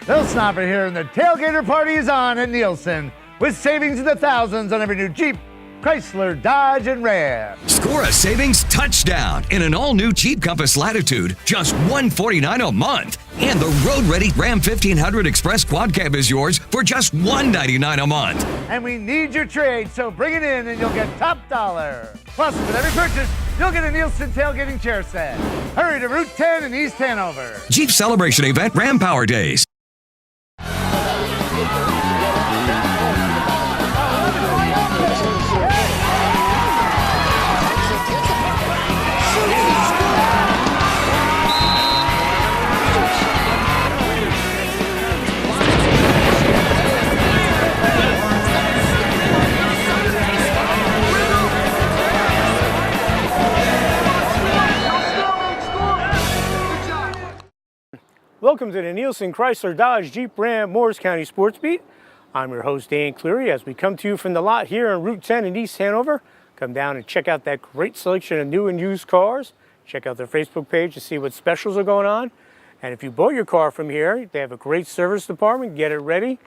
Phil Snopper here, and the tailgater party is on at Nielsen with savings in the thousands on every new Jeep, Chrysler, Dodge, and Ram. Score a savings touchdown in an all-new Jeep Compass Latitude, just $149 a month. And the road-ready Ram 1500 Express Quad Cab is yours for just $199 a month. And we need your trade, so bring it in and you'll get top dollar. Plus, with every purchase, you'll get a Nielsen tailgating chair set. Hurry to Route 10 in East Hanover. Jeep Celebration Event Ram Power Days. Welcome to the Nielsen Chrysler Dodge Jeep Ram Morris County Sports Beat. I'm your host, Dan Cleary, as we come to you from the lot here on Route 10 in East Hanover. Come down and check out that great selection of new and used cars. Check out their Facebook page to see what specials are going on. And if you bought your car from here, they have a great service department. Get it ready.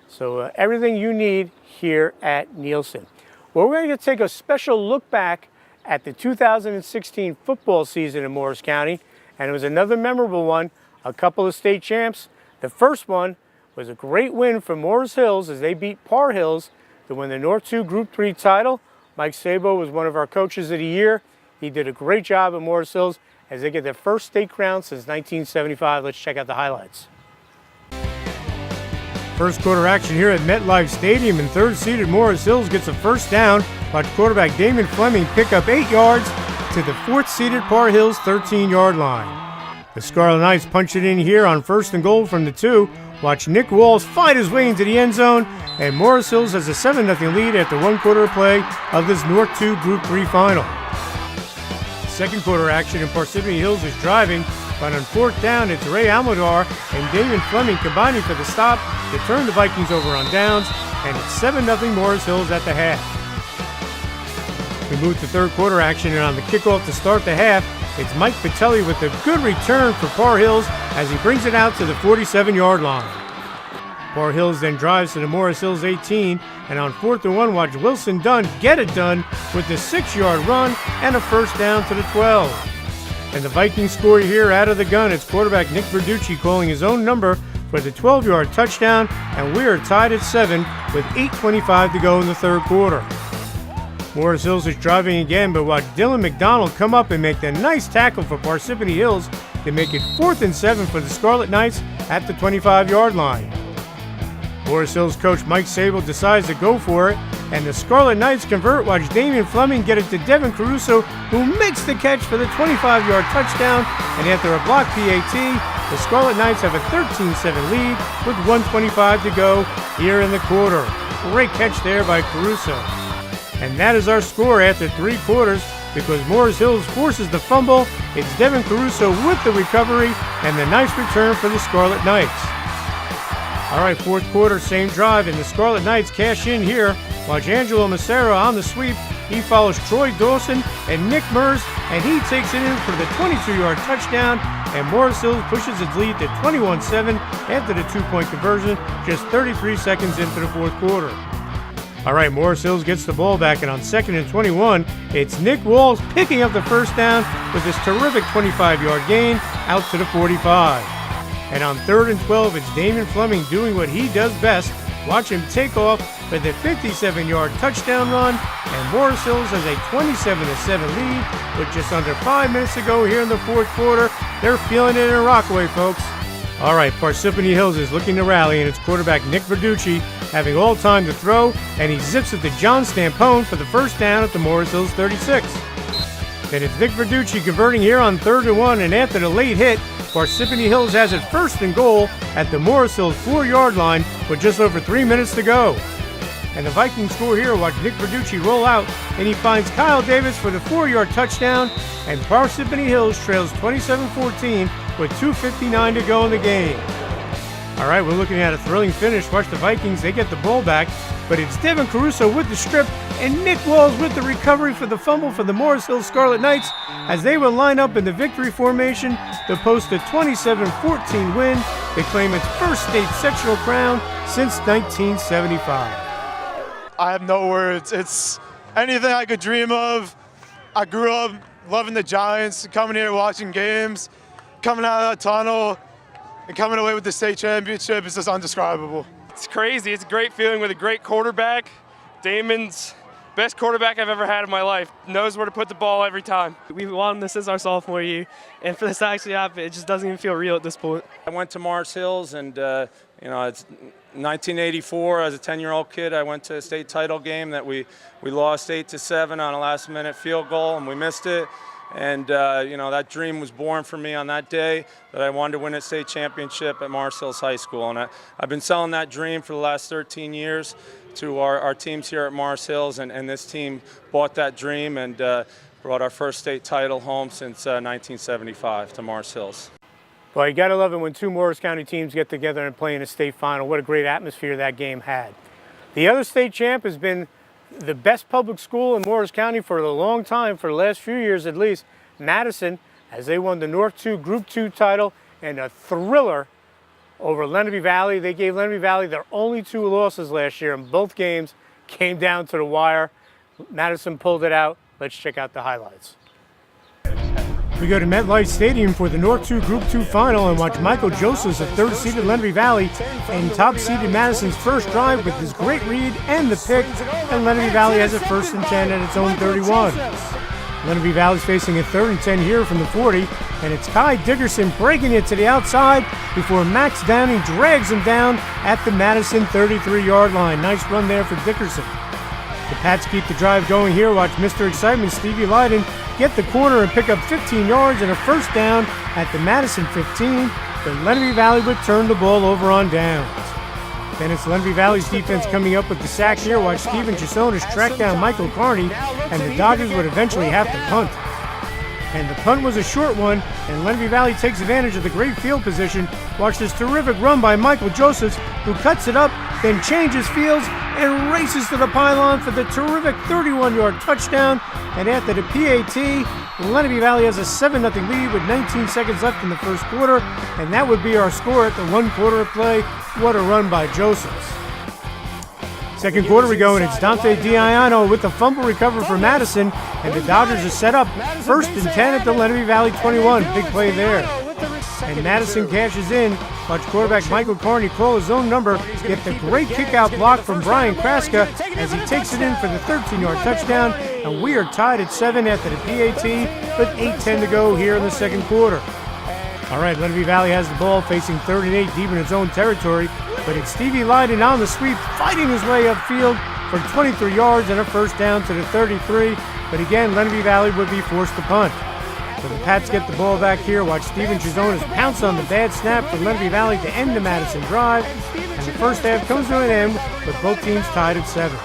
So everything you need here at Nielsen. Well, we're going to take a special look back at the 2016 football season in Morris County. And it was another memorable one. A couple of state champs. The first one was a great win for Morris Hills as they beat Par Hills to win the North 2 Group 3 title. Mike Sabo was one of our coaches of the year. He did a great job at Morris Hills as they get their first state crown since 1975. Let's check out the highlights. First quarter action here at MetLife Stadium, and third-seeded Morris Hills gets a first down. Watch quarterback Damon Fleming pick up 8 yards to the fourth-seeded Par Hills 13-yard line. The Scarlet Knights punch it in here on 1st and goal from the 2. Watch Nick Walls fight his way into the end zone, and Morris Hills has a 7-0 lead after 1 quarter of play of this North 2 Group 3 final. Second quarter action, and Parsippany Hills is driving, but on 4th down, it's Ray Almodar and Damon Fleming combining for the stop to turn the Vikings over on downs, and it's 7-0 Morris Hills at the half. We move to third quarter action, and on the kickoff to start the half, it's Mike Patelli with a good return for Par Hills as he brings it out to the 47-yard line. Par Hills then drives to the Morris Hills 18, and on 4th and 1, watch Wilson Dunn get it done with the 6-yard run and a first down to the 12. And the Vikings score here out of the gun. It's quarterback Nick Verducci calling his own number for the 12-yard touchdown, and we are tied at 7 with 8:25 to go in the third quarter. Morris Hills is driving again, but watch Dylan McDonald come up and make the nice tackle for Parsippany Hills to make it 4th and 7 for the Scarlet Knights at the 25-yard line. Morris Hills coach Mike Sable decides to go for it, and the Scarlet Knights convert. Watch Damian Fleming get it to Devin Caruso, who makes the catch for the 25-yard touchdown, and after a block PAT, the Scarlet Knights have a 13-7 lead with 1:25 to go here in the quarter. Great catch there by Caruso. And that is our score after 3 quarters. Because Morris Hills forces the fumble, it's Devin Caruso with the recovery and the nice return for the Scarlet Knights. All right, fourth quarter, same drive, and the Scarlet Knights cash in here. Watch Angelo Macero on the sweep. He follows Troy Dawson and Nick Mers, and he takes it in for the 22-yard touchdown, and Morris Hills pushes its lead to 21-7 after the 2-point conversion, just 33 seconds into the fourth quarter. All right, Morris Hills gets the ball back, and on 2nd and 21, it's Nick Walls picking up the first down with this terrific 25-yard gain out to the 45. And on 3rd and 12, it's Damon Fleming doing what he does best. Watch him take off for the 57-yard touchdown run, and Morris Hills has a 27-7 lead with just under 5 minutes to go here in the fourth quarter. They're feeling it in Rockaway, folks. All right, Parsippany Hills is looking to rally, and it's quarterback Nick Verducci having all time to throw, and he zips it to John Stampone for the first down at the Morris Hills 36. Then it's Nick Verducci converting here on 3rd and 1, and after the late hit, Parsippany Hills has it 1st and goal at the Morris Hills 4-yard line with just over 3 minutes to go. And the Vikings score here. Watch Nick Verducci roll out, and he finds Kyle Davis for the 4-yard touchdown, and Parsippany Hills trails 27-14 with 2:59 to go in the game. All right, we're looking at a thrilling finish. Watch the Vikings, they get the ball back, but it's Devin Caruso with the strip and Nick Walls with the recovery for the fumble for the Morris Hills Scarlet Knights as they will line up in the victory formation to post a 27-14 win They claim its first state sectional crown since 1975. I have no words. It's anything I could dream of. I grew up loving the Giants, coming here watching games, coming out of that tunnel, and coming away with the state championship is just indescribable. It's crazy. It's a great feeling with a great quarterback. Damon's best quarterback I've ever had in my life. Knows where to put the ball every time. We've won this since our sophomore year, and for this to actually happen, it just doesn't even feel real at this point. I went to Mars Hills, and it's 1984. As a 10-year-old kid, I went to a state title game that we lost 8-7 on a last-minute field goal, and we missed it. And that dream was born for me on that day, that I wanted to win a state championship at Mars Hills High School. And I've been selling that dream for the last 13 years to our teams here at Mars Hills, and this team bought that dream and brought our first state title home since 1975 to Mars Hills. Well, you got to love it when two Morris County teams get together and play in a state final. What a great atmosphere that game had. The other state champ has been the best public school in Morris County for a long time, for the last few years at least, Madison, as they won the North 2 Group 2 title and a thriller over Lenape Valley. They gave Lenape Valley their only 2 losses last year, and both games came down to the wire. Madison pulled it out. Let's check out the highlights. We go to MetLife Stadium for the North 2 Group 2 final and watch Michael Josephs of third-seeded Lenape Valley and top-seeded Madison's first drive with his great read and the pick, and Lenape Valley has a 1st and 10 at its own 31. Lenape Valley's facing a 3rd and 10 here from the 40, and it's Kai Dickerson breaking it to the outside before Max Downing drags him down at the Madison 33-yard line. Nice run there for Dickerson. The Pats keep the drive going here. Watch Mr. Excitement Stevie Lyden get the corner and pick up 15 yards and a 1st down at the Madison 15, but Lenape Valley would turn the ball over on downs. Then it's Lenape Valley's defense coming up with the sack here. Watch Steven Chisonis track down Michael Carney, and the Dodgers would eventually have to punt. And the punt was a short one, and Lenape Valley takes advantage of the great field position. Watch this terrific run by Michael Josephs, who cuts it up, then changes fields, and races to the pylon for the terrific 31-yard touchdown. And after the PAT, Lenape Valley has a 7-0 lead with 19 seconds left in the first quarter, and that would be our score at the 1 quarter of play. What a run by Josephs. Second quarter we go, and it's Dante Diano with the fumble recover for Madison, and the Dodgers are set up 1st and 10 at the Lenape Valley 21. Big play there. And Madison cashes in. Watch quarterback Michael Carney call his own number, get the great kick-out block from Brian Kraska as he takes it in for the 13-yard touchdown, and we are tied at 7 after the PAT, with 8:10 to go here in the second quarter. All right, Lenape Valley has the ball facing 3rd and 8 deep in its own territory, but it's Stevie Lyden on the sweep, fighting his way upfield for 23 yards and a 1st down to the 33, but again, Lenape Valley would be forced to punt. So the Pats get the ball back here. Watch Steven Chisonis pounce on the bad snap for Lenape Valley to end the Madison drive, and the first half comes to an end with both teams tied at 7.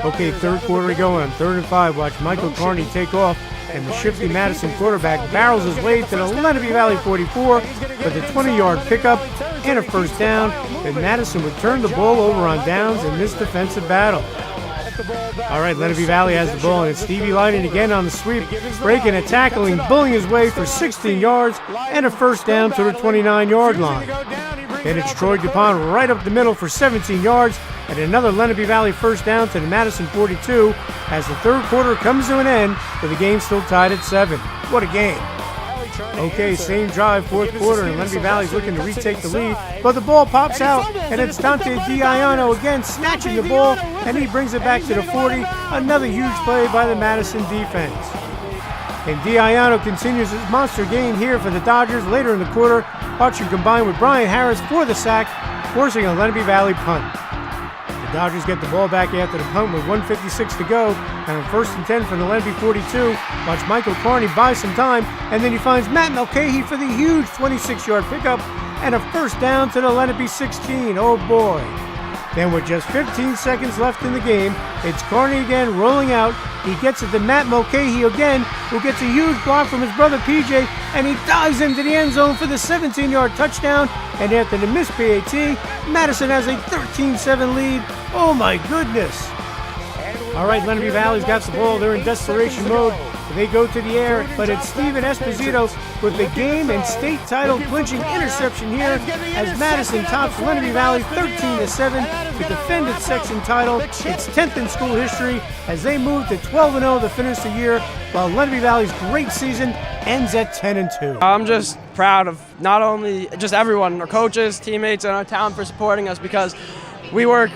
Okay, third quarter we go on 3rd and 5. Watch Michael Carney take off, and the shifty Madison quarterback barrels his way to the Lenape Valley 44 with a 20-yard pickup and a 1st down. Then Madison would turn the ball over on downs in this defensive battle. All right, Lenape Valley has the ball, and it's Stevie Lyden again on the sweep, breaking and tackling, bullying his way for 16 yards and a 1st down to the 29-yard line. Then it's Troy DuPont right up the middle for 17 yards and another Lenape Valley 1st down to the Madison 42 as the third quarter comes to an end with the game still tied at 7. What a game. Okay, same drive, 4th quarter, and Lenape Valley's looking to retake the lead, but the ball pops out, and it's Dante Diano again snatching the ball, and he brings it back to the 40. Another huge play by the Madison defense. And Diano continues his monster game here for the Dodgers later in the quarter. Watch him combine with Brian Harris for the sack, forcing a Lenape Valley punt. The Dodgers get the ball back after the punt with 1:56 to go, and on 1st and 10 from the Lenape 42. Watch Michael Carney buy some time, and then he finds Matt Mulcahy for the huge 26-yard pickup and a 1st down to the Lenape 16. Oh boy. Then with just 15 seconds left in the game, it's Carney again rolling out. He gets it to Matt Mulcahy again, who gets a huge block from his brother PJ, and he dives into the end zone for the 17-yard touchdown. And after the missed PAT, Madison has a 13-7 lead. Oh my goodness. All right, Lenape Valley's got the ball. They're in desperation mode. They go to the air, but it's Steven Esposito with the game and state title clinching interception here as Madison tops Lenape Valley 13-7 to defend its section title, its 10th in school history, as they move to 12-0 to finish the year, while Lenape Valley's great season ends at 10-2. I'm just proud of not only just everyone, our coaches, teammates, and our town for supporting us, because we work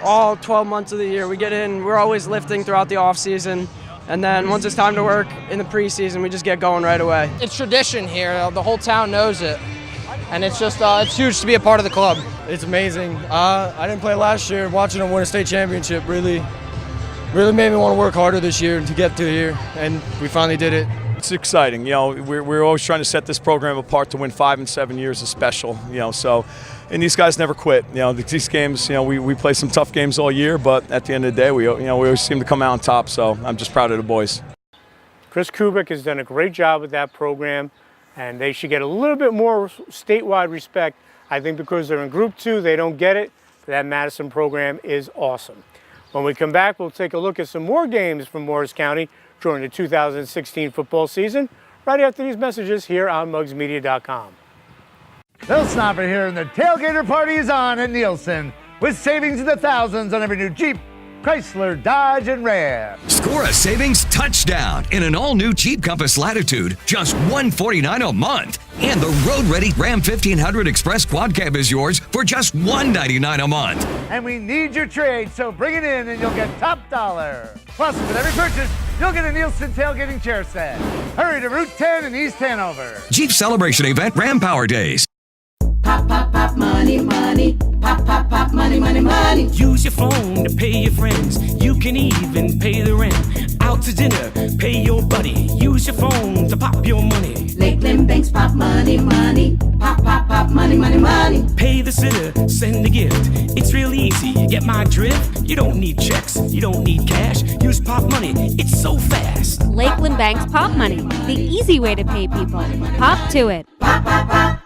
all 12 months of the year. We get in, we're always lifting throughout the off season. And then once it's time to work in the preseason, we just get going right away. It's tradition here. The whole town knows it. And it's just, it's huge to be a part of the club. It's amazing. I didn't play last year. Watching them win a state championship really made me want to work harder this year to get to here. And we finally did it. It's exciting. You know, we're always trying to set this program apart. To win 5 and 7 years is special. You know, so. And these guys never quit. You know, these games, you know, we play some tough games all year, but at the end of the day, we always seem to come out on top, so I'm just proud of the boys. Chris Kubik has done a great job with that program, and they should get a little bit more statewide respect. I think because they're in Group 2, they don't get it. That Madison program is awesome. When we come back, we'll take a look at some more games from Morris County during the 2016 football season, right after these messages here on MugsMedia.com. Bill Snopper here, and the tailgater party is on at Nielsen with savings in the thousands on every new Jeep, Chrysler, Dodge, and Ram. Score a savings touchdown in an all-new Jeep Compass Latitude, just $149 a month. And the road-ready Ram 1500 Express Quad Cab is yours for just $199 a month. And we need your trade, so bring it in and you'll get top dollar. Plus, with every purchase, you'll get a Nielsen tailgating chair set. Hurry to Route 10 in East Hanover. Jeep Celebration Event Ram Power Days. Pop, pop, pop, money, money. Pop, pop, pop, money, money, money. Use your phone to pay your friends. You can even pay the rent. Out to dinner, pay your buddy. Use your phone to pop your money. Lakeland Banks, pop money, money. Pop, pop, pop, money, money, money. Pay the sitter, send a gift. It's real easy, you get my drift? You don't need checks, you don't need cash. Use Pop Money, it's so fast. Lakeland Banks Pop Money, the easy way to pay people. Pop to it. Pop, pop, pop.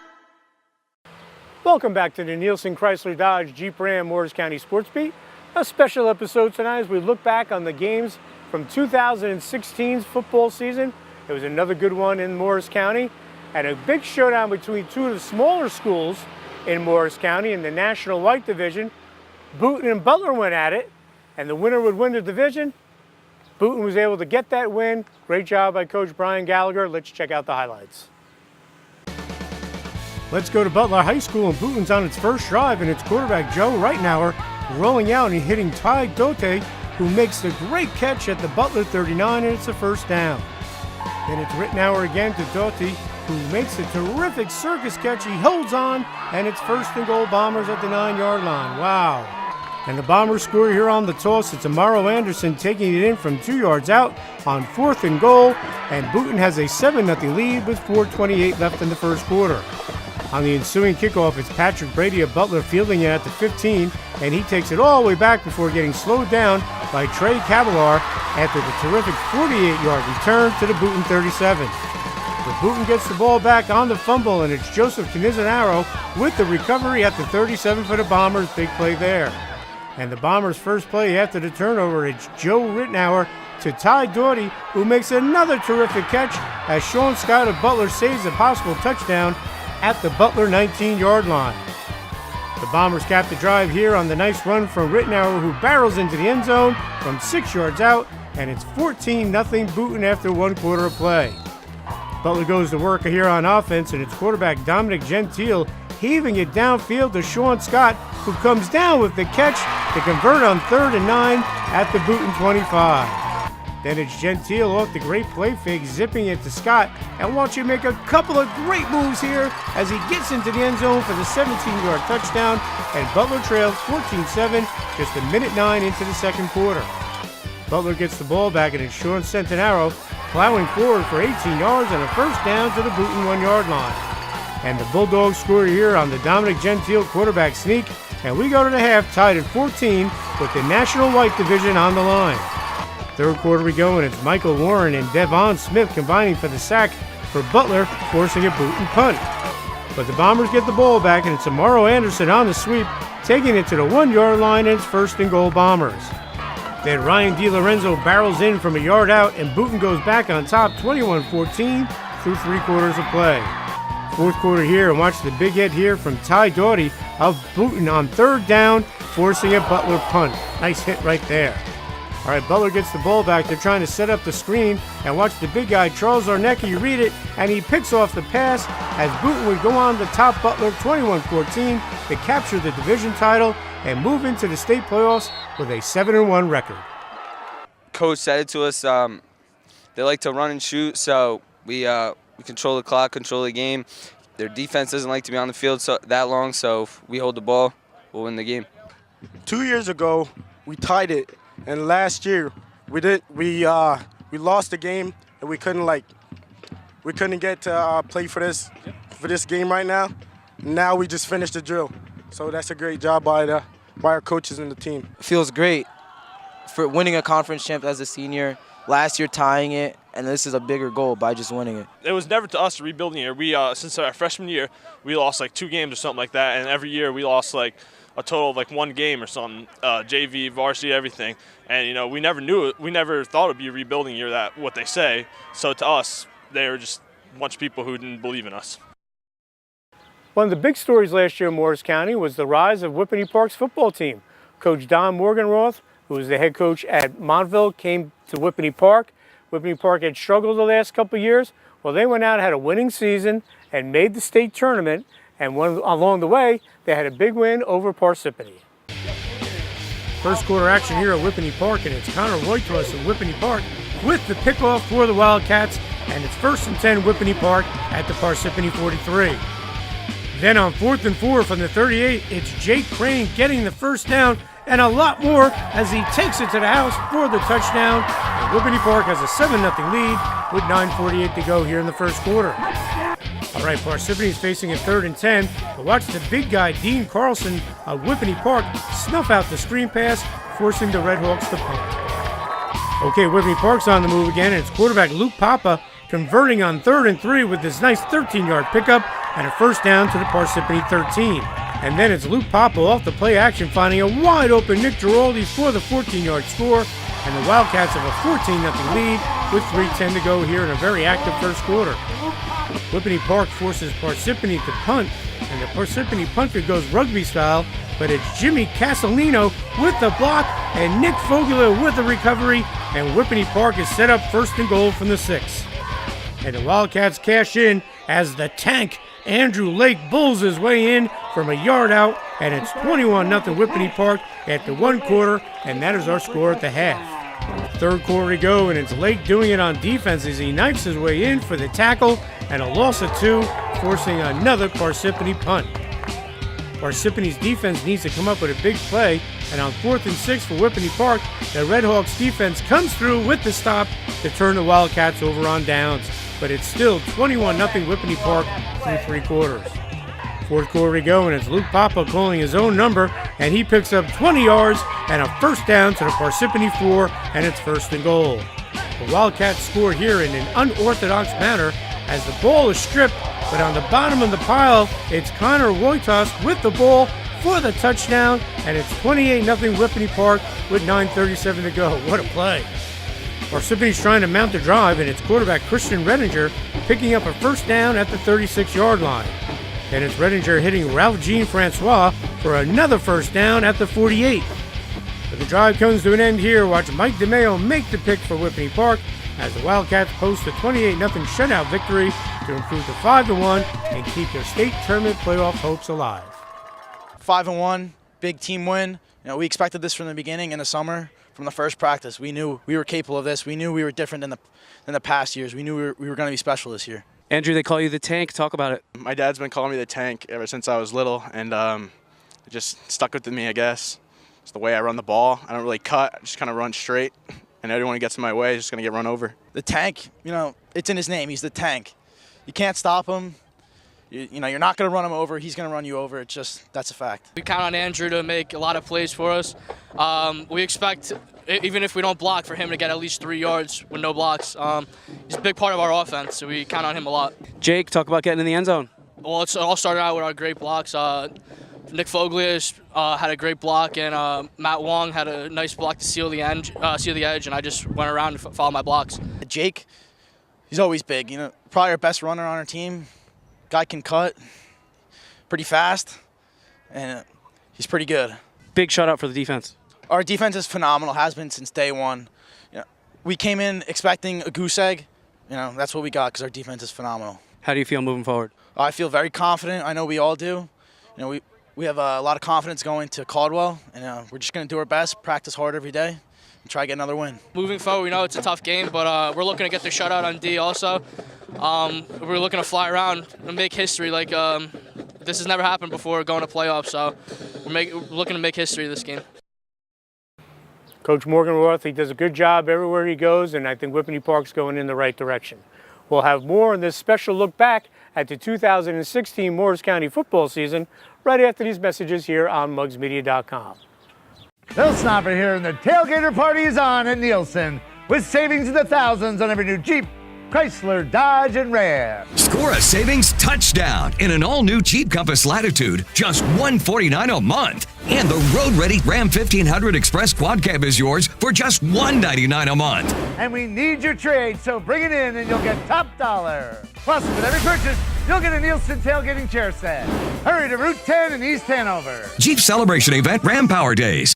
Welcome back to the Nielsen Chrysler Dodge Jeep Ram Morris County Sports Beat. A special episode tonight as we look back on the games from 2016's football season. It was another good one in Morris County, and a big showdown between two of the smaller schools in Morris County in the National White Division. Boonton and Butler went at it, and the winner would win the division. Boonton was able to get that win. Great job by Coach Brian Gallagher. Let's check out the highlights. Let's go to Butler High School, and Boonton's on its first drive, and its quarterback Joe Reitnauer rolling out and hitting Ty Dote, who makes the great catch at the Butler 39, and it's a first down. Then it's Reitnauer again to Dote, who makes a terrific circus catch. He holds on, and it's first and goal Bombers at the 9-yard line. Wow. And the Bombers score here on the toss. It's Amaro Anderson taking it in from 2 yards out on 4th and goal, and Boonton has a 7-0 lead with 4:28 left in the first quarter. On the ensuing kickoff, it's Patrick Brady of Butler fielding it at the 15, and he takes it all the way back before getting slowed down by Trey Cavalar after the terrific 48-yard return to the Boonton 37. But Boonton gets the ball back on the fumble, and it's Joseph Canizanaro with the recovery at the 37 for the Bombers. Big play there. And the Bombers' first play after the turnover, it's Joe Reitnauer to Ty Doherty, who makes another terrific catch as Sean Scott of Butler saves a possible touchdown at the Butler 19-yard line. The Bombers cap the drive here on the nice run from Reitnauer, who barrels into the end zone from 6 yards out, and it's 14-0 Boonton after 1 quarter of play. Butler goes to work here on offense, and it's quarterback Dominic Gentile heaving it downfield to Sean Scott, who comes down with the catch to convert on 3rd and 9 at the Boonton 25. Then it's Gentile off the great play fake, zipping it to Scott, and watch him make a couple of great moves here as he gets into the end zone for the 17-yard touchdown, and Butler trails 14-7 just a minute 9 into the second quarter. Butler gets the ball back, and it's Sean Centenaro plowing forward for 18 yards and a first down to the Boonton 1-yard line. And the Bulldogs score here on the Dominic Gentile quarterback sneak, and we go to the half tied at 14 with the National White Division on the line. Third quarter we go, and it's Michael Warren and Devon Smith combining for the sack for Butler, forcing a Boonton punt. But the Bombers get the ball back, and it's Amaro Anderson on the sweep, taking it to the 1-yard line, and it's first and goal Bombers. Then Ryan DiLorenzo barrels in from a yard out, and Booton goes back on top 21-14 through 3 quarters of play. Fourth quarter here, and watch the big hit here from Ty Doughty of Booton on 3rd down, forcing a Butler punt. Nice hit right there. All right, Butler gets the ball back. They're trying to set up the screen, and watch the big guy, Charles Zarnecki, read it, and he picks off the pass as Booton would go on to top Butler 21-14 to capture the division title and move into the state playoffs with a 7-1 record. Coach said it to us. They like to run and shoot, so we control the clock, control the game. Their defense doesn't like to be on the field that long, so if we hold the ball, we'll win the game. 2 years ago, we tied it, and last year we lost the game, and we couldn't get to play for this game right now. Now we just finished the drill, so that's a great job by our coaches and the team. It feels great for winning a conference champ as a senior. Last year tying it, and this is a bigger goal by just winning it. It was never to us rebuilding year. We since our freshman year, we lost like 2 games or something like that, and every year we lost like a total of like 1 game or something, JV, varsity, everything. And we never knew it. We never thought it'd be a rebuilding year, that what they say. So to us, they were just a bunch of people who didn't believe in us. One of the big stories last year in Morris County was the rise of Whippany Park's football team. Coach Don Morganroth, who was the head coach at Montville, came to Whippany Park. Whippany Park had struggled the last couple of years. Well, they went out, had a winning season, and made the state tournament. And along the way, they had a big win over Parsippany. First quarter action here at Whippany Park, and it's Connor Roytos of Whippany Park with the pickoff for the Wildcats, and it's 1st and 10 Whippany Park at the Parsippany 43. Then on 4th and 4 from the 38, it's Jake Crane getting the first down and a lot more as he takes it to the house for the touchdown. And Whippany Park has a 7-0 lead with 9:48 to go here in the first quarter. All right, Parsippany is facing a 3rd and 10, but watch the big guy, Dean Carlson of Whippany Park, snuff out the screen pass, forcing the Red Hawks to punt. Okay, Whippany Park's on the move again, and it's quarterback Luke Papa converting on 3rd and 3 with this nice 13-yard pickup and a first down to the Parsippany 13. And then it's Luke Papa off the play action, finding a wide open Nick Giraldi for the 14-yard score, and the Wildcats have a 14-0 lead with 3:10 to go here in a very active first quarter. Whippany Park forces Parsippany to punt, and the Parsippany punter goes rugby style, but it's Jimmy Castellino with the block and Nick Fogula with the recovery, and Whippany Park is set up 1st and goal from the 6. And the Wildcats cash in as the tank Andrew Lake bulls his way in from a yard out, and it's 21-0 Whippany Park after 1 quarter, and that is our score at the half. 3rd quarter to go, and it's Lake doing it on defense as he knifes his way in for the tackle and a loss of 2, forcing another Parsippany punt. Parsippany's defense needs to come up with a big play, and on 4th and 6 for Whippany Park, the Red Hawks defense comes through with the stop to turn the Wildcats over on downs. But it's still 21-0 Whippany Park through 3 quarters. 4th quarter to go, and it's Luke Papa calling his own number, and he picks up 20 yards and a first down to the Parsippany 4, and it's 1st and goal. The Wildcats score here in an unorthodox manner as the ball is stripped, but on the bottom of the pile, it's Connor Roytos with the ball for the touchdown, and it's 28-0 Whippany Park with 9:37 to go. What a play. Parsippany's trying to mount the drive, and it's quarterback Christian Redinger picking up a first down at the 36-yard line. And it's Redinger hitting Ralph Jean-Francois for another first down at the 48. But the drive comes to an end here. Watch Mike DeMeo make the pick for Whippany Park as the Wildcats post a 28-0 shutout victory to improve to 5-1 and keep their state tournament playoff hopes alive. 5-1, big team win. We expected this from the beginning in the summer. From the first practice, we knew we were capable of this. We knew we were different than the past years. We knew we were going to be special this year. Andrew, they call you the Tank. Talk about it. My dad's been calling me the Tank ever since I was little, and it just stuck with me, I guess. It's the way I run the ball. I don't really cut. I just kind of run straight, and anyone who gets in my way is just going to get run over. The Tank, it's in his name. He's the Tank. You can't stop him. You're not going to run him over. He's going to run you over. That's a fact. We count on Andrew to make a lot of plays for us. We expect, even if we don't block, for him to get at least 3 yards with no blocks. He's a big part of our offense, so we count on him a lot. Jake, talk about getting in the end zone. Well, it all started out with our great blocks. Nick Foglia's had a great block, and Matt Wong had a nice block to seal the edge, and I just went around and followed my blocks. Jake, he's always big. You know, probably our best runner on our team. Guy can cut pretty fast, and he's pretty good. Big shout out for the defense. Our defense is phenomenal, has been since day one. You know, we came in expecting a goose egg. You know, that's what we got because our defense is phenomenal. How do you feel moving forward? I feel very confident. I know we all do. You know, we have a lot of confidence going to Caldwell, and we're just going to do our best, practice hard every day, and try to get another win. Moving forward, we know it's a tough game, but we're looking to get the shutout on D also. We're looking to fly around and make history. Like this has never happened before, going to playoffs, so we're looking to make history this game. Coach Morgan Roth, he does a good job everywhere he goes, and I think Whippany Park's going in the right direction. We'll have more on this special look back at the 2016 Morris County football season right after these messages here on mugsmedia.com. Bill Snopper here, and the tailgater party is on at Nielsen with savings in the thousands on every new Jeep, Chrysler, Dodge, and Ram. Score a savings touchdown in an all-new Jeep Compass Latitude, just $149 a month. And the road-ready Ram 1500 Express Quad Cab is yours for just $199 a month. And we need your trade, so bring it in and you'll get top dollar. Plus, with every purchase, you'll get a Nielsen tailgating chair set. Hurry to Route 10 in East Hanover. Jeep Celebration Event Ram Power Days.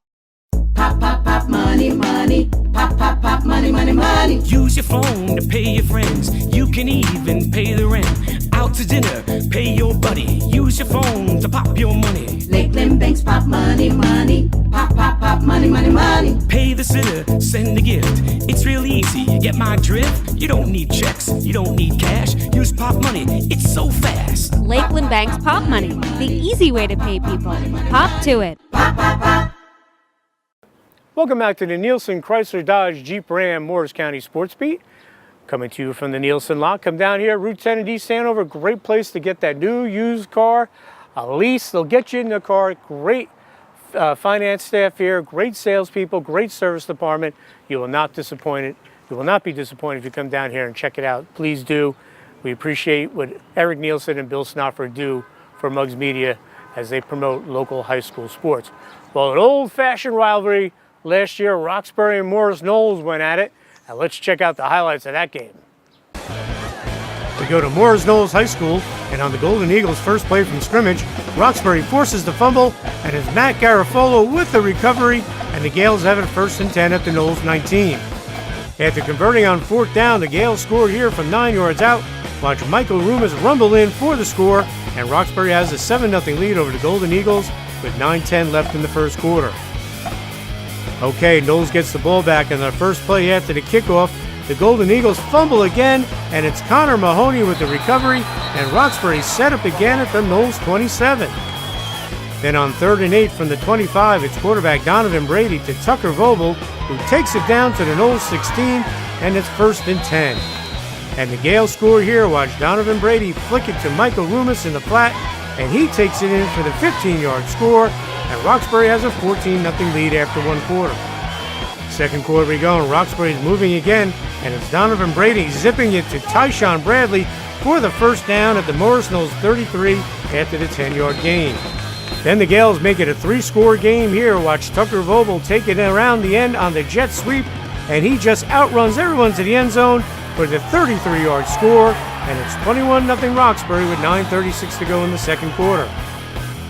Pop, pop, pop, money, money. Pop, pop, pop, money, money, money. Use your phone to pay your friends. You can even pay the rent. Out to dinner, pay your buddy. Use your phone to pop your money. Lakeland Banks, pop money, money. Pop, pop, pop, money, money, money. Pay the sitter, send a gift. It's real easy, you get my drift? You don't need checks, you don't need cash. Use Pop Money, it's so fast. Lakeland Bank's Pop Money, the easy way to pay people. Pop to it. Pop, pop, pop. Welcome back to the Nielsen Chrysler Dodge Jeep Ram Morris County Sports Beat. Coming to you from the Nielsen lot. Come down here, Route 10 in East Hanover. Great place to get that new used car. A lease, they'll get you in the car. Great finance staff here, great salespeople, great service department. You will not disappoint. You will not be disappointed if you come down here and check it out. Please do. We appreciate what Eric Nielsen and Bill Snopper do for Mugs Media as they promote local high school sports. Well, an old-fashioned rivalry. Last year, Roxbury and Morris Knolls went at it. Now let's check out the highlights of that game. We go to Morris Knolls High School, and on the Golden Eagles' first play from scrimmage, Roxbury forces the fumble, and it's Matt Garofolo with the recovery, and the Gales have it 1st and 10 at the Knolls 19. After converting on 4th down, the Gales scored here from 9 yards out. Watch Michael Rumas rumble in for the score, and Roxbury has a 7-0 lead over the Golden Eagles with 9:10 left in the first quarter. Okay, Knowles gets the ball back, and the first play after the kickoff, the Golden Eagles fumble again, and it's Connor Mahoney with the recovery, and Roxbury set up again at the Knowles 27. Then on 3rd and 8 from the 25, it's quarterback Donovan Brady to Tucker Vogel, who takes it down to the Knowles 16, and it's 1st and 10. And the Gales score here. Watch Donovan Brady flick it to Michael Rumas in the flat, and he takes it in for the 15-yard score, and Roxbury has a 14-0 lead after 1 quarter. Second quarter we go, and Roxbury's moving again, and it's Donovan Brady zipping it to Tyshawn Bradley for the first down at the Morris Knolls 33 after the 10-yard gain. Then the Gales make it a 3-score game here. Watch Tucker Vogel take it around the end on the jet sweep, and he just outruns everyone to the end zone for the 33-yard score, and it's 21-0 Roxbury with 9:36 to go in the second quarter.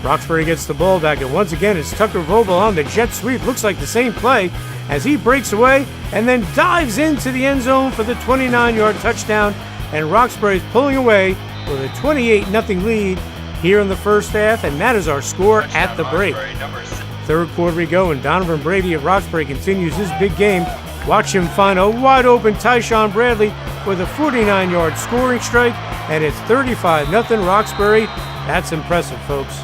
Roxbury gets the ball back, and once again it's Tucker Vogel on the jet sweep. Looks like the same play as he breaks away and then dives into the end zone for the 29-yard touchdown, and Roxbury's pulling away with a 28-0 lead here in the first half, and that is our score at the break. Third quarter we go, and Donovan Brady of Roxbury continues his big game. Watch him find a wide-open Tyshawn Bradley with a 49-yard scoring strike, and it's 35-0 Roxbury. That's impressive, folks.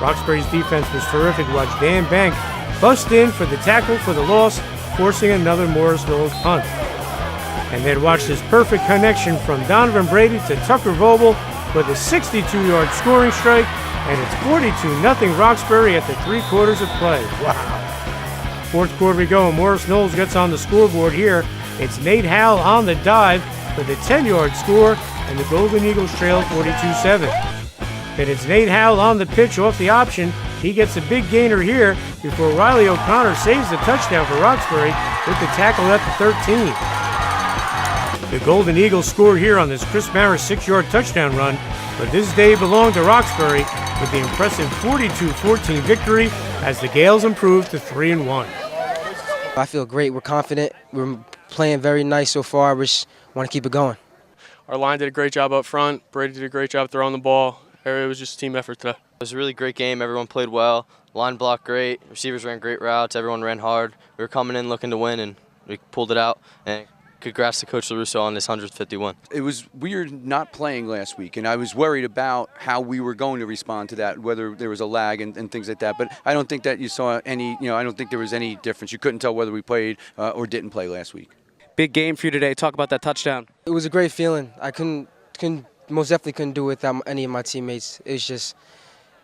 Roxbury's defense was terrific. Watch Dan Bank bust in for the tackle for the loss, forcing another Morris Knolls punt. And then watch this perfect connection from Donovan Brady to Tucker Vogel with a 62-yard scoring strike, and it's 42-0 Roxbury after 3 quarters of play. Wow. Fourth quarter we go, and Morris Knolls gets on the scoreboard here. It's Nate Howell on the dive with a 10-yard score, and the Golden Eagles trail 42-7. Then it's Nate Howell on the pitch off the option. He gets a big gainer here before Riley O'Connor saves the touchdown for Roxbury with the tackle at the 13. The Golden Eagles score here on this Chris Maris 6-yard touchdown run, but this day belonged to Roxbury with the impressive 42-14 victory as the Gales improved to 3-1. I feel great. We're confident. We're playing very nice so far. We just want to keep it going. Our line did a great job up front. Brady did a great job throwing the ball. It was just a team effort today. It was a really great game. Everyone played well. Line blocked great. Receivers ran great routes. Everyone ran hard. We were coming in looking to win, and we pulled it out. And congrats to Coach LaRusso on this 151. It was weird not playing last week, and I was worried about how we were going to respond to that, whether there was a lag and things like that. But I don't think that you saw any, I don't think there was any difference. You couldn't tell whether we played or didn't play last week. Big game for you today. Talk about that touchdown. It was a great feeling. I most definitely couldn't do it without any of my teammates. It's just,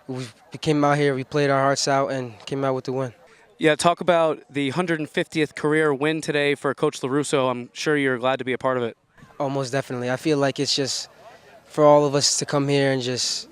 we came out here, we played our hearts out, and came out with the win. Yeah, talk about the 150th career win today for Coach LaRusso. I'm sure you're glad to be a part of it. Oh, most definitely. I feel like it's just for all of us to come here and just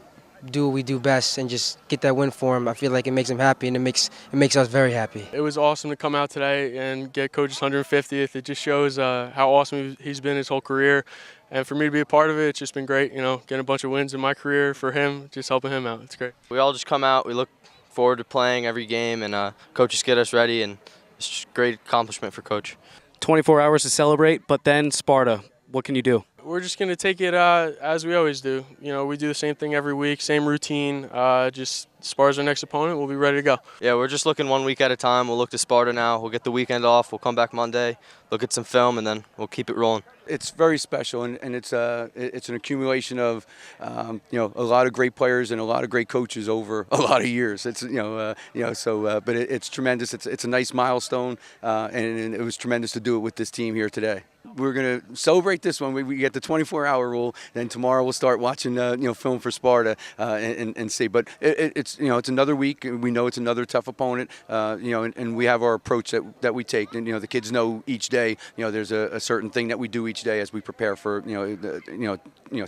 do what we do best and just get that win for him. I feel like it makes him happy, and it makes us very happy. It was awesome to come out today and get Coach's 150th. It just shows how awesome he's been his whole career. And for me to be a part of it, it's just been great, getting a bunch of wins in my career for him, just helping him out. It's great. We all just come out, we look forward to playing every game, and coaches get us ready, and it's just a great accomplishment for Coach. 24 hours to celebrate, but then Sparta. What can you do? We're just going to take it as we always do. We do the same thing every week, same routine. Just Sparta's our next opponent. We'll be ready to go. Yeah, we're just looking 1 week at a time. We'll look to Sparta now. We'll get the weekend off. We'll come back Monday, look at some film, and then we'll keep it rolling. It's very special, and it's an accumulation of a lot of great players and a lot of great coaches over a lot of years. It's but it's tremendous. It's a nice milestone, and it was tremendous to do it with this team here today. We're going to celebrate this one. We get the 24-hour rule, and tomorrow we'll start watching film for Sparta and see. But it's another week. We know it's another tough opponent, and we have our approach that we take. And the kids know each day. There's a certain thing that we do each day as we prepare for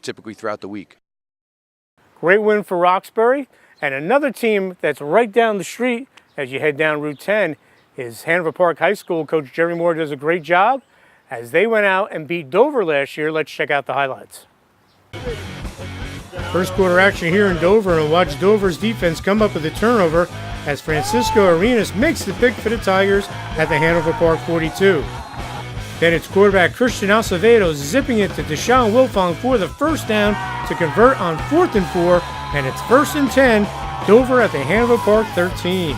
typically throughout the week. Great win for Roxbury, and another team that's right down the street as you head down Route 10 is Hanover Park High School. Coach Jerry Moore does a great job as they went out and beat Dover last year. Let's check out the highlights. First quarter action here in Dover, and watch Dover's defense come up with a turnover as Francisco Arenas makes the pick for the Tigers at the Hanover Park 42. Then it's quarterback Christian Acevedo zipping it to Deshaun Wilfong for the first down to convert on 4th and 4, and it's 1st and 10, Dover at the Hanover Park 13.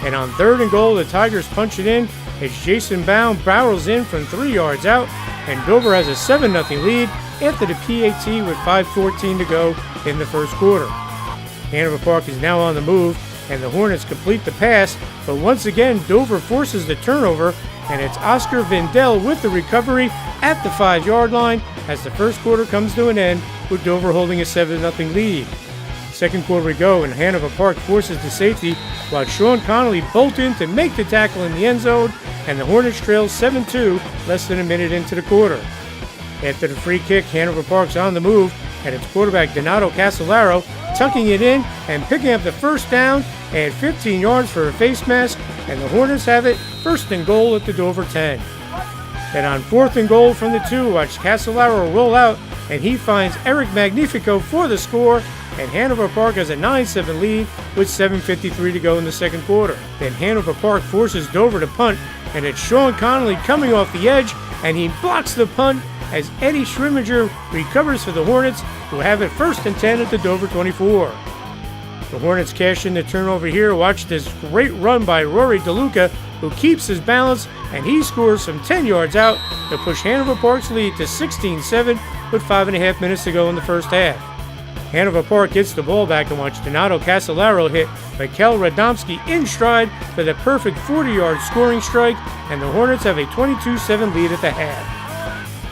And on 3rd and goal, the Tigers punch it in as Jason Baum barrels in from 3 yards out, and Dover has a 7-0 lead after the PAT with 5:14 to go in the first quarter. Hanover Park is now on the move, and the Hornets complete the pass, but once again Dover forces the turnover, and it's Oscar Vindel with the recovery at the 5-yard line as the first quarter comes to an end with Dover holding a 7-0 lead. Second quarter we go, and Hanover Park forces the safety while Sean Connolly bolts in to make the tackle in the end zone, and the Hornets trail 7-2 less than a minute into the quarter. After the free kick, Hanover Park's on the move, and it's quarterback Donato Casolaro tucking it in and picking up the first down at 15 yards for a face mask, and the Hornets have it 1st and goal at the Dover 10. Then on 4th and goal from the 2, watch Casolaro roll out, and he finds Eric Magnifico for the score, and Hanover Park has a 9-7 lead with 7:53 to go in the second quarter. Then Hanover Park forces Dover to punt, and it's Sean Connolly coming off the edge, and he blocks the punt as Eddie Schrimminger recovers for the Hornets, who have it 1st and 10 at the Dover 24. The Hornets cash in the turnover here. Watch this great run by Rory DeLuca, who keeps his balance, and he scores from 10 yards out to push Hanover Park's lead to 16-7 with 5.5 minutes to go in the first half. Hanover Park gets the ball back, and watch Donato Casolaro hit Mikel Radomski in stride for the perfect 40-yard scoring strike, and the Hornets have a 22-7 lead at the half.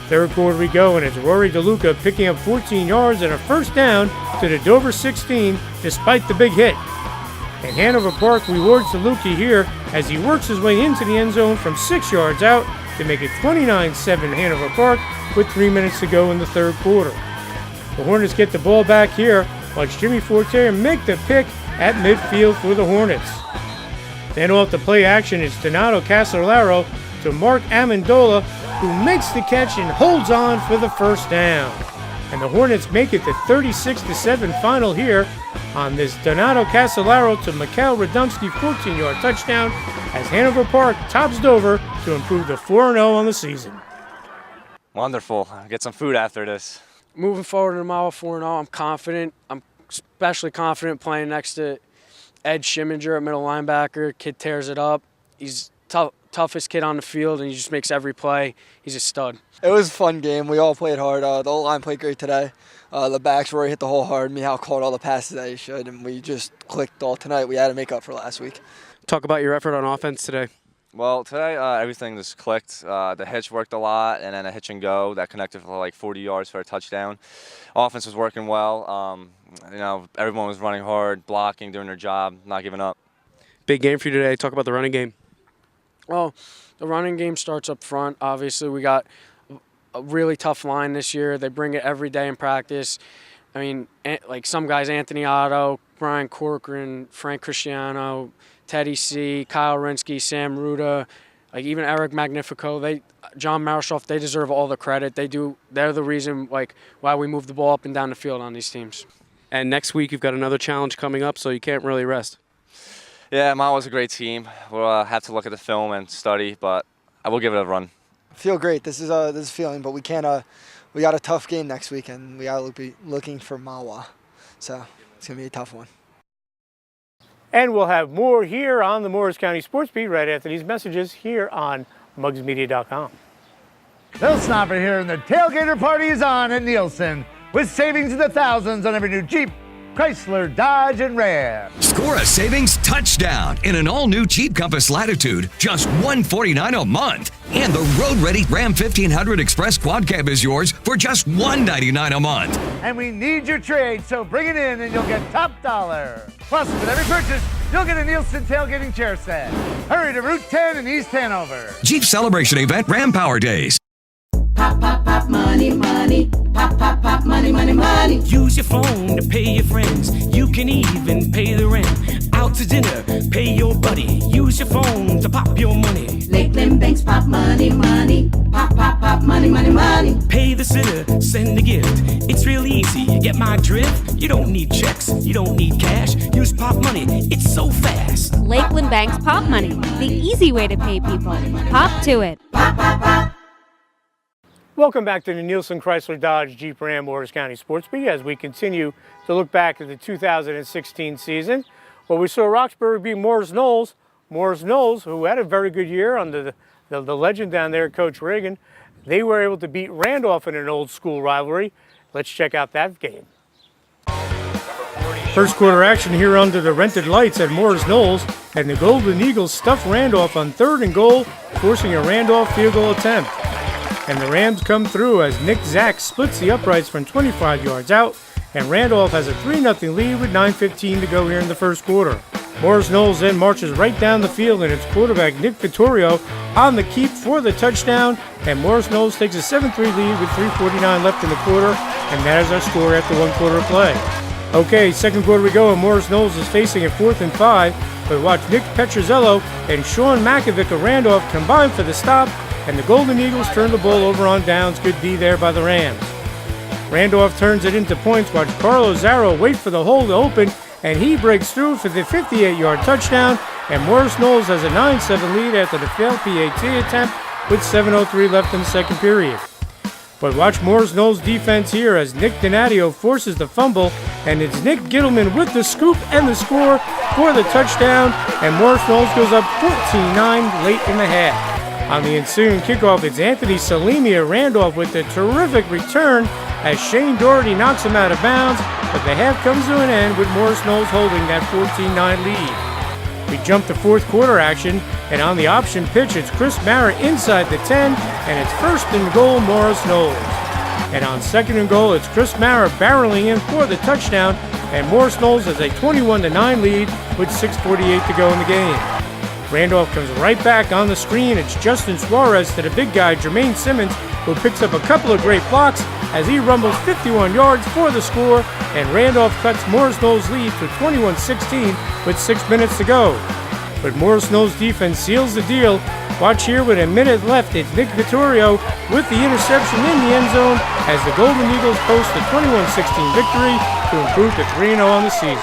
Third quarter we go, and it's Rory DeLuca picking up 14 yards and a first down to the Dover 16 despite the big hit. And Hanover Park rewards DeLuca here as he works his way into the end zone from 6 yards out to make it 29-7 Hanover Park with 3 minutes to go in the third quarter. The Hornets get the ball back here Watch Jimmy Fortier make the pick at midfield for the Hornets. Then off the play action, it's Donato Casolaro to Mark Amendola, who makes the catch and holds on for the first down. And the Hornets make it the 36-7 final here on this Donato Casolaro to Mikhail Radomski 14-yard touchdown as Hanover Park tops Dover to improve to 4-0 on the season. Wonderful. Get some food after this. Moving forward in Mile 4-0, I'm confident. I'm especially confident playing next to Ed Schimminger at middle linebacker. Kid tears it up. He's toughest kid on the field, and he just makes every play. He's a stud. It was a fun game. We all played hard. The O-line played great today. The backs really hit the hole hard. Mihal caught all the passes that he should, and we just clicked all tonight. We had to make up for last week. Talk about your effort on offense today. Well, today everything just clicked. The hitch worked a lot, and then a hitch and go that connected for like 40 yards for a touchdown. Offense was working well. Everyone was running hard, blocking, doing their job, not giving up. Big game for you today. Talk about the running game. Well, the running game starts up front. Obviously, we got a really tough line this year. They bring it every day in practice. I mean, like some guys, Anthony Otto, Brian Corcoran, Frank Cristiano, Teddy C, Kyle Rinsky, Sam Ruda, like even Eric Magnifico, John Marshoff, they deserve all the credit. They're the reason why we move the ball up and down the field on these teams. And next week you've got another challenge coming up, so you can't really rest. Yeah, Mile was a great team. We'll have to look at the film and study, but I will give it a run. I feel great. This is a feeling, but we can't. We got a tough game next week, and we got to be looking for Mawa. So it's gonna be a tough one. And we'll have more here on the Morris County Sports Beat right after these messages here on MugsMedia.com. Bill Snopper here, and the tailgater party is on at Nielsen with savings in the thousands on every new Jeep, Chrysler, Dodge, and Ram. Score a savings touchdown in an all-new Jeep Compass Latitude, just $149 a month. And the road-ready Ram 1500 Express Quad Cab is yours for just $199 a month. And we need your trade, so bring it in and you'll get top dollar. Plus, with every purchase, you'll get a Nielsen tailgating chair set. Hurry to Route 10 in East Hanover. Jeep Celebration Event Ram Power Days. Pop, pop, pop, money, money. Pop, pop, pop, money, money, money. Use your phone to pay your friends. You can even pay the rent. Out to dinner, pay your buddy. Use your phone to pop your money. Lakeland Banks pop money, money. Pop, pop, pop, money, money, money. Pay the sitter, send a gift. It's real easy, you get my drift? You don't need checks, you don't need cash. Use pop money, it's so fast. Lakeland Bank's Pop Money, the easy way to pay people. Pop to it. Pop, pop, pop. Welcome back to the Nielsen Chrysler Dodge Jeep Ram Morris County Sports Beat as we continue to look back at the 2016 season. Well, we saw Roxbury beat Morris Knowles. Morris Knowles, who had a very good year under the legend down there, Coach Reagan, they were able to beat Randolph in an old school rivalry. Let's check out that game. First quarter action here under the rented lights at Morris Knowles, and the Golden Eagles stuffed Randolph on 3rd and goal, forcing a Randolph field goal attempt. And the Rams come through as Nick Zach splits the uprights from 25 yards out, and Randolph has a 3-0 lead with 9:15 to go here in the first quarter. Morris Knowles then marches right down the field, and it's quarterback Nick Vittorio on the keep for the touchdown, and Morris Knowles takes a 7-3 lead with 3:49 left in the quarter, and that is our score after 1 quarter of play. Okay, second quarter we go, and Morris Knowles is facing a 4th and 5, but watch Nick Petrozello and Sean Makovic of Randolph combine for the stop, and the Golden Eagles turn the ball over on downs. Good D there by the Rams. Randolph turns it into points. Watch Carlo Zarro wait for the hole to open, and he breaks through for the 58-yard touchdown, and Morris Knowles has a 9-7 lead after the failed PAT attempt with 7:03 left in the second period. But watch Morris Knowles' defense here as Nick Donadio forces the fumble, and it's Nick Gittleman with the scoop and the score for the touchdown, and Morris Knowles goes up 14-9 late in the half. On the ensuing kickoff, it's Anthony Salimi of Randolph with a terrific return as Shane Doherty knocks him out of bounds, but the half comes to an end with Morris Knowles holding that 14-9 lead. We jump to fourth quarter action, and on the option pitch, it's Chris Mara inside the 10, and it's 1st and goal, Morris Knowles. And on 2nd and goal, it's Chris Mara barreling in for the touchdown, and Morris Knowles has a 21-9 lead with 6:48 to go in the game. Randolph comes right back on the screen. It's Justin Suarez to the big guy, Jermaine Simmons, who picks up a couple of great blocks as he rumbles 51 yards for the score, and Randolph cuts Morris Knowles' lead to 21-16 with 6 minutes to go. But Morris Knowles' defense seals the deal. Watch here with a minute left. It's Nick Vittorio with the interception in the end zone as the Golden Eagles post a 21-16 victory to improve to 3-0 on the season.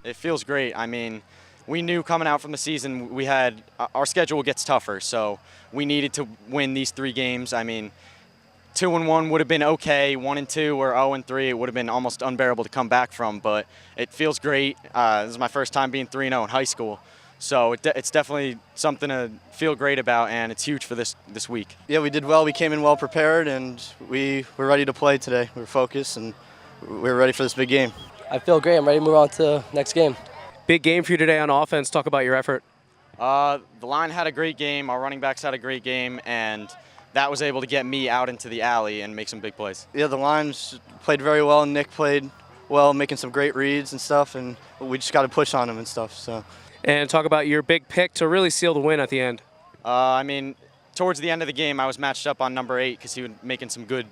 It feels great. I mean, we knew coming out from the season we had our schedule gets tougher, so we needed to win these 3 games. I mean, 2-1 would have been okay. 1-2 or 0-3, it would have been almost unbearable to come back from. But it feels great. This is my first time being 3-0 in high school, so it's definitely something to feel great about, and it's huge for this week. Yeah, we did well. We came in well prepared, and we were ready to play today. We were focused, and we were ready for this big game. I feel great. I'm ready to move on to next game. Big game for you today on offense. Talk about your effort. The line had a great game. Our running backs had a great game, and that was able to get me out into the alley and make some big plays. Yeah, the lines played very well. Nick played well, making some great reads and stuff, and we just got to push on him and stuff. So. And talk about your big pick to really seal the win at the end. I mean, towards the end of the game, I was matched up on number 8 because he was making some good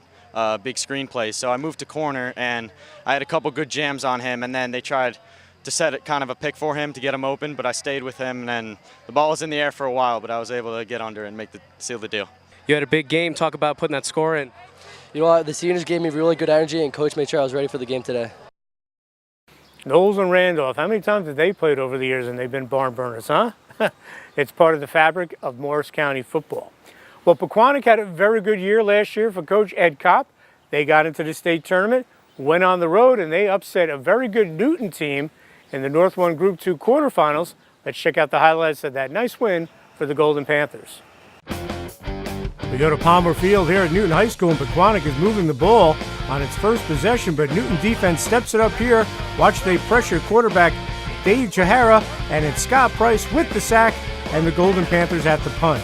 big screen plays. So I moved to corner, and I had a couple good jams on him, and then they tried to set it kind of a pick for him to get him open, but I stayed with him, and then the ball was in the air for a while, but I was able to get under and seal the deal. You had a big game. Talk about putting that score in. You know what? The seniors gave me really good energy, and Coach made sure I was ready for the game today. Knowles and Randolph, how many times have they played over the years and they've been barn burners, huh? It's part of the fabric of Morris County football. Well, Pequannock had a very good year last year for Coach Ed Kopp. They got into the state tournament, went on the road, and they upset a very good Newton team in the North 1 Group 2 quarterfinals. Let's check out the highlights of that nice win for the Golden Panthers. We go to Palmer Field here at Newton High School, and Pequannock is moving the ball on its first possession, but Newton defense steps it up here. Watch they pressure quarterback Dave Jahara, and it's Scott Price with the sack, and the Golden Panthers at the punt.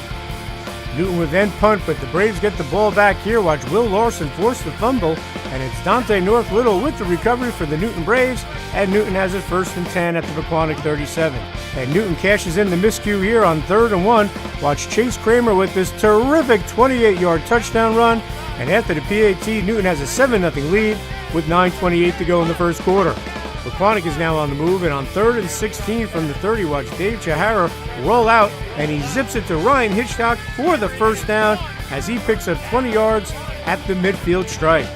Newton would then punt, but the Braves get the ball back here. Watch Will Larson force the fumble, and it's Dante North Little with the recovery for the Newton Braves, and Newton has it 1st and 10 at the Pequannock 37. And Newton cashes in the miscue here on 3rd and 1. Watch Chase Kramer with this terrific 28-yard touchdown run, and after the PAT, Newton has a 7-0 lead with 9:28 to go in the first quarter. Pequannock is now on the move, and on 3rd and 16 from the 30, watch Dave Chahara roll out, and he zips it to Ryan Hitchcock for the first down as he picks up 20 yards at the midfield stripe.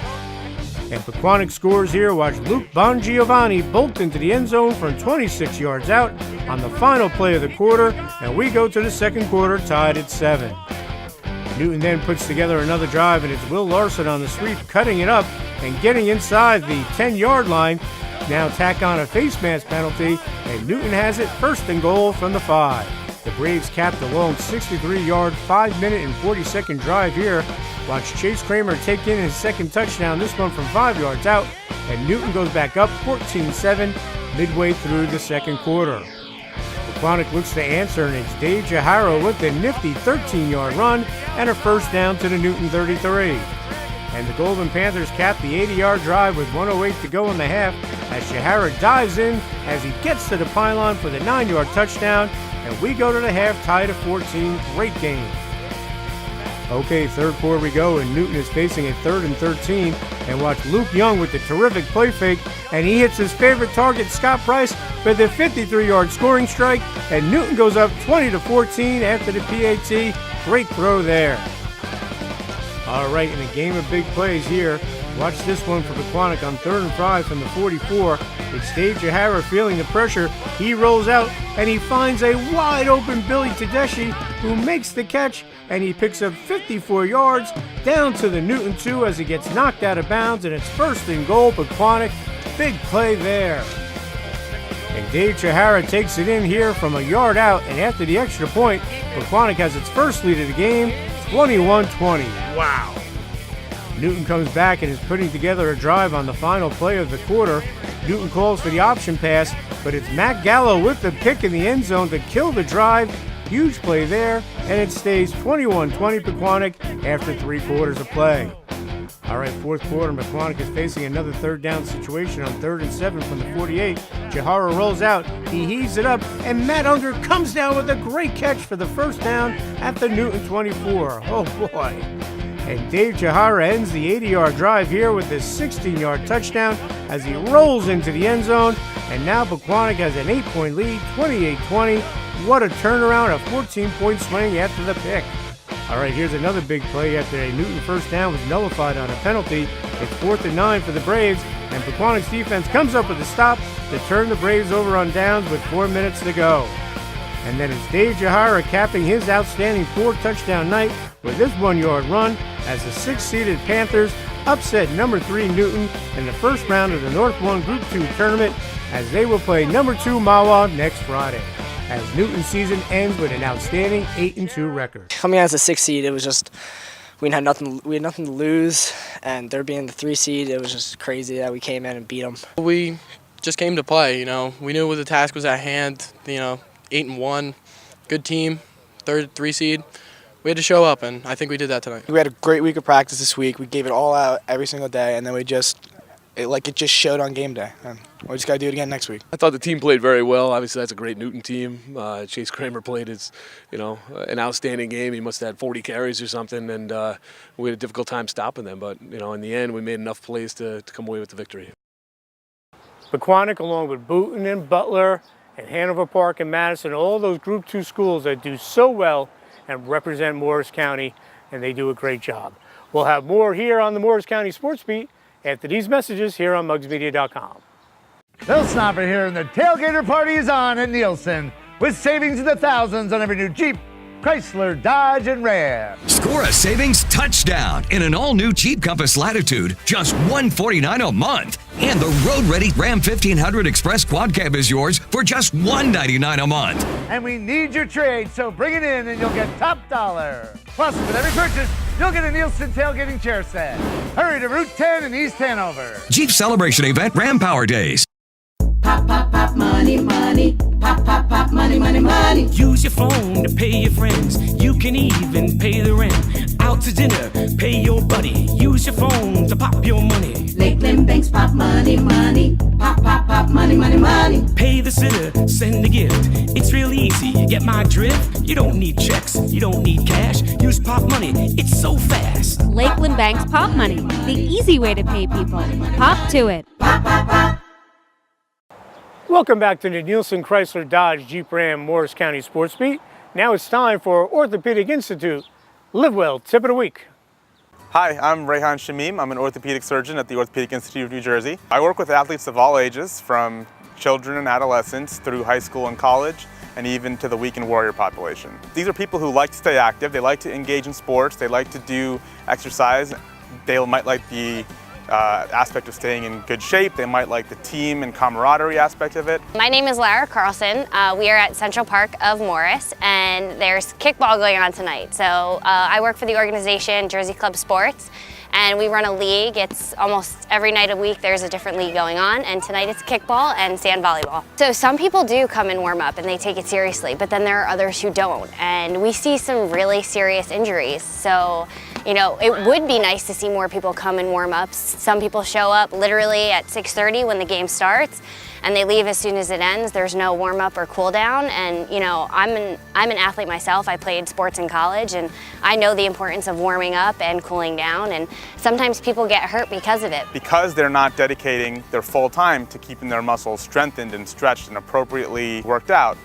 And Pequannock scores here. Watch Luke Bongiovanni bolt into the end zone from 26 yards out on the final play of the quarter, and we go to the second quarter tied at 7. Newton then puts together another drive, and it's Will Larson on the sweep, cutting it up and getting inside the 10-yard line. Now tack on a face mask penalty, and Newton has it 1st and goal from the 5. The Braves capped a long 63-yard, 5-minute and 40-second drive here. Watch Chase Kramer take in his second touchdown, this one from 5 yards out, and Newton goes back up 14-7 midway through the second quarter. Pequannock looks to answer, and it's Dave Jahara with a nifty 13-yard run and a first down to the Newton 33. And the Golden Panthers cap the 80-yard drive with 1:08 to go in the half as Jahara dives in as he gets to the pylon for the 9-yard touchdown, and we go to the half tied at 14. Great game. Okay, third quarter we go, and Newton is facing a 3rd and 13, and watch Luke Young with the terrific play fake, and he hits his favorite target, Scott Price, with a 53-yard scoring strike, and Newton goes up 20-14 after the PAT. Great throw there. All right, in a game of big plays here, watch this one for Pequannock on 3rd and 5 from the 44. It's Dave Jahara feeling the pressure. He rolls out, and he finds a wide-open Billy Tedeschi, who makes the catch, and he picks up 54 yards down to the Newton 2 as he gets knocked out of bounds, and it's 1st and goal, Pequannock. Big play there. And Dave Jahara takes it in here from a yard out, and after the extra point, Pequannock has its first lead of the game, 21-20. Wow. Newton comes back and is putting together a drive on the final play of the quarter. Newton calls for the option pass, but it's Matt Gallo with the pick in the end zone to kill the drive. Huge play there, and it stays 21-20 Pequannock after 3 quarters of play. All right, fourth quarter, Pequannock is facing another 3rd down situation on 3rd and 7 from the 48. Jahara rolls out, he heaves it up, and Matt Unger comes down with a great catch for the first down at the Newton 24. Oh boy. And Dave Jahara ends the 80-yard drive here with his 16-yard touchdown as he rolls into the end zone, and now Pequannock has an 8-point lead, 28-20. What a turnaround, a 14-point swing after the pick. All right, here's another big play after a Newton first down was nullified on a penalty. It's 4th and 9 for the Braves, and Pequannock's defense comes up with a stop to turn the Braves over on downs with 4 minutes to go. And then it's Dave Jahara capping his outstanding 4-touchdown night with this 1-yard run as the 6th-seeded Panthers upset number 3 Newton in the first round of the North 1 Group 2 tournament, as they will play number 2 Mawa next Friday, as Newton's season ends with an outstanding 8-2 record. Coming out as a 6 seed, it was just we had nothing to lose, and there being the 3 seed, it was just crazy that we came in and beat them. We just came to play. We knew what the task was at hand. 8-1, good team, 3rd seed. We had to show up, and I think we did that tonight. We had a great week of practice this week. We gave it all out every single day, and then it just showed on game day. And we just got to do it again next week. I thought the team played very well. Obviously, that's a great Newton team. Chase Kramer played an outstanding game. He must have had 40 carries or something, and we had a difficult time stopping them. But, in the end, we made enough plays to come away with the victory. Pequannock, along with Boonton and Butler and Hanover Park and Madison, all those Group 2 schools that do so well and represent Morris County, and they do a great job. We'll have more here on the Morris County Sports Beat after these messages here on mugsmedia.com. Bill Snopper here, and the tailgater party is on at Nielsen with savings in the thousands on every new Jeep, Chrysler, Dodge, and Ram. Score a savings touchdown in an all-new Jeep Compass Latitude, just $149 a month. And the road-ready Ram 1500 Express Quad Cab is yours for just $199 a month. And we need your trade, so bring it in and you'll get top dollar. Plus, with every purchase, you'll get a Nielsen tailgating chair set. Hurry to Route 10 in East Hanover. Jeep Celebration Event Ram Power Days. Pop, pop, pop, money, money. Pop, pop, pop, money, money, money. Use your phone to pay your friends. You can even pay the rent. Out to dinner, pay your buddy. Use your phone to pop your money. Lakeland Banks pop money, money. Pop, pop, pop, money, money, money. Pay the sitter, send a gift. It's real easy, you get my drift? You don't need checks, you don't need cash. Use pop money, it's so fast. Lakeland Bank's Pop Money, the easy way to pay people. Pop to it. Pop, pop, pop. Welcome back to the Nielsen Chrysler Dodge Jeep Ram Morris County Sports Beat. Now it's time for Orthopedic Institute Live Well Tip of the Week. Hi, I'm Rehan Shamim. I'm an orthopedic surgeon at the Orthopedic Institute of New Jersey. I work with athletes of all ages, from children and adolescents through high school and college, and even to the weekend warrior population. These are people who like to stay active, they like to engage in sports, they like to do exercise, they might like the aspect of staying in good shape. They might like the team and camaraderie aspect of it. My name is Lara Carlson. We are at Central Park of Morris, and there's kickball going on tonight. So I work for the organization Jersey Club Sports, and we run a league. It's almost every night a week there's a different league going on, and tonight it's kickball and sand volleyball. So some people do come and warm up and they take it seriously, but then there are others who don't, and we see some really serious injuries. So it would be nice to see more people come and warm up. Some people show up literally at 6:30 when the game starts, and they leave as soon as it ends. There's no warm up or cool down. And I'm an athlete myself. I played sports in college, and I know the importance of warming up and cooling down. And sometimes people get hurt because of it. Because they're not dedicating their full time to keeping their muscles strengthened and stretched and appropriately worked out,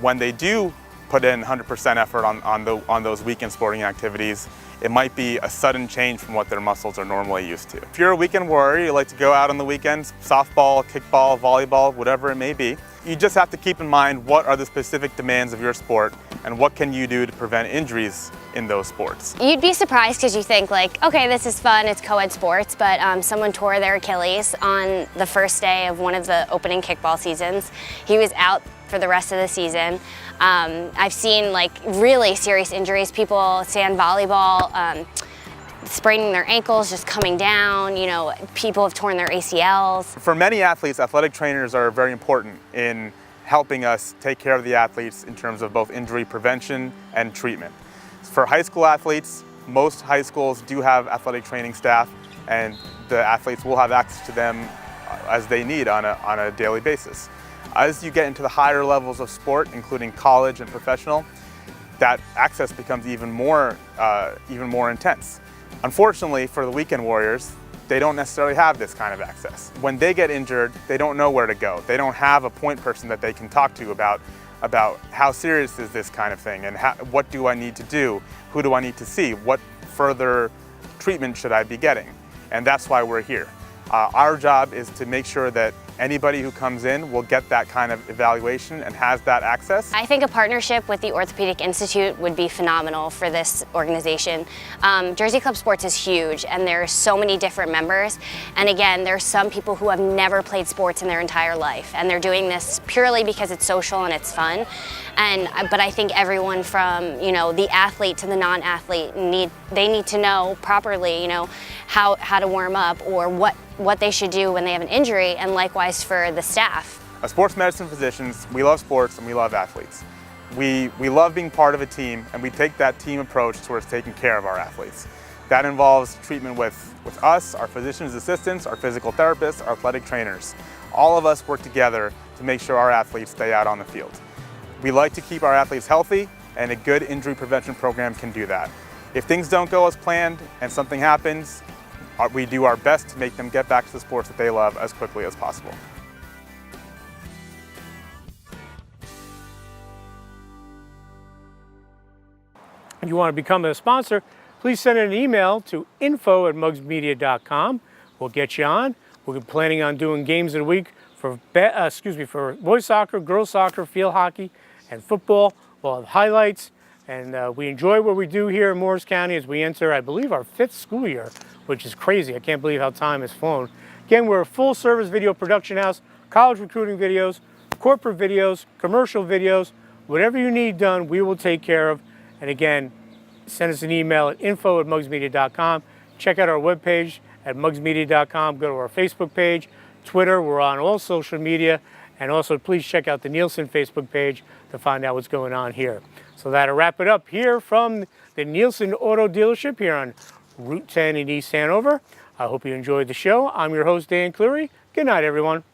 when they do put in 100% effort on those weekend sporting activities, it might be a sudden change from what their muscles are normally used to. If you're a weekend warrior, you like to go out on the weekends, softball, kickball, volleyball, whatever it may be, you just have to keep in mind what are the specific demands of your sport and what can you do to prevent injuries in those sports. You'd be surprised because you think okay, this is fun, it's co-ed sports, but someone tore their Achilles on the first day of one of the opening kickball seasons. He was out for the rest of the season. I've seen really serious injuries, people sand volleyball, spraining their ankles, just coming down, people have torn their ACLs. For many athletes, athletic trainers are very important in helping us take care of the athletes in terms of both injury prevention and treatment. For high school athletes, most high schools do have athletic training staff, and the athletes will have access to them as they need on a daily basis. As you get into the higher levels of sport, including college and professional, that access becomes even more intense. Unfortunately, for the weekend warriors, they don't necessarily have this kind of access. When they get injured, they don't know where to go. They don't have a point person that they can talk to about how serious is this kind of thing and what do I need to do, who do I need to see, what further treatment should I be getting? And that's why we're here. Our job is to make sure that anybody who comes in will get that kind of evaluation and has that access. I think a partnership with the Orthopedic Institute would be phenomenal for this organization. Jersey Club Sports is huge and there are so many different members. And again, there's some people who have never played sports in their entire life and they're doing this purely because it's social and it's fun. But I think everyone from, the athlete to the non-athlete they need to know properly, how to warm up or what they should do when they have an injury, and likewise for the staff. As sports medicine physicians, we love sports and we love athletes. We love being part of a team, and we take that team approach towards taking care of our athletes. That involves treatment with us, our physician's assistants, our physical therapists, our athletic trainers. All of us work together to make sure our athletes stay out on the field. We like to keep our athletes healthy, and a good injury prevention program can do that. If things don't go as planned and something happens, we do our best to make them get back to the sports that they love as quickly as possible. If you want to become a sponsor, please send an email to info@mugsmedia.com. We'll get you on. We're planning on doing games of the week for boys soccer, girls soccer, field hockey, and football. We'll have highlights. And we enjoy what we do here in Morris County as we enter, I believe, our 5th school year, which is crazy. I can't believe how time has flown. Again, we're a full-service video production house, college recruiting videos, corporate videos, commercial videos, whatever you need done, we will take care of. And again, send us an email at info@mugsmedia.com. Check out our webpage at mugsmedia.com. Go to our Facebook page, Twitter. We're on all social media. And also, please check out the Nielsen Facebook page to find out what's going on here. So that'll wrap it up here from the Nielsen Auto Dealership here on Route 10 in East Hanover. I hope you enjoyed the show. I'm your host, Dan Cleary. Good night, everyone.